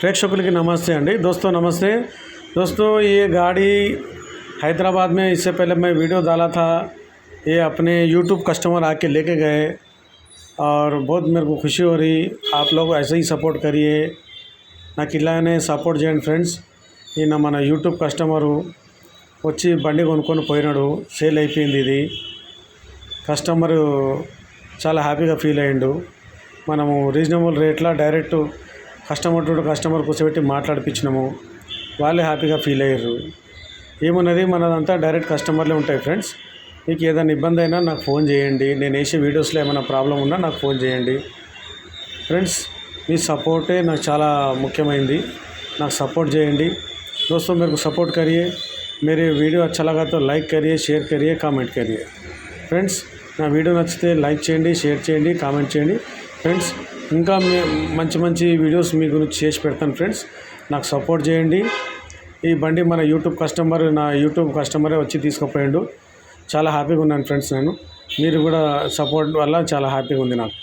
प्रेक्षकुल की नमस्ते अंडी दोस्तों नमस्ते दोस्तों। ये गाड़ी हैदराबाद में इससे पहले मैं वीडियो डाला था। ये अपने यूट्यूब कस्टमर आके लेके गए और बहुत मेरे को खुशी हो रही। आप लोग ऐसे ही सपोर्ट करिए నాకు ఇలానే సపోర్ట్ చేయండి ఫ్రెండ్స్। ఈయన మన యూట్యూబ్ కస్టమరు వచ్చి బండి కొనుక్కొని పోయినాడు, సేల్ అయిపోయింది। ఇది కస్టమరు చాలా హ్యాపీగా ఫీల్ అయ్యిండు। మనము రీజనబుల్ రేట్లో డైరెక్ట్ కస్టమర్ టు కస్టమర్ కూర్చోబెట్టి మాట్లాడిపించినాము, వాళ్ళే హ్యాపీగా ఫీల్ అయ్యారు। ఏమున్నది మనదంతా డైరెక్ట్ కస్టమర్లే ఉంటాయి ఫ్రెండ్స్। మీకు ఏదైనా ఇబ్బంది అయినా నాకు ఫోన్ చేయండి, నేను వేసే వీడియోస్లో ఏమైనా ప్రాబ్లం ఉన్నా నాకు ఫోన్ చేయండి ఫ్రెండ్స్। మీ సపోర్టే నాకు చాలా ముఖ్యమైనది, నాకు సపోర్ట్ చేయండి दोस्तों। मेरे को सपोर्ट करिए, मेरे वीडियो अच्छा लगा तो लाइक करिए, शेयर करिए, कामेंट करिए फ्रेंड्स। నా వీడియో నచ్చితే లైక్ చేయండి, షేర్ చేయండి, కామెంట్ చేయండి ఫ్రెండ్స్। ఇంకా మంచి మంచి వీడియోస్ మీ గురించి చేసి పెడతాను ఫ్రెండ్స్, నాకు సపోర్ట్ చేయండి। ఈ బండి మన యూట్యూబ్ కస్టమర్, నా యూట్యూబ్ కస్టమరే వచ్చి తీసుకుపోయాడు, చాలా హ్యాపీగా ఉన్నాను ఫ్రెండ్స్। నేను మీరు కూడా సపోర్ట్ వల్ల చాలా హ్యాపీగా ఉంది నాకు।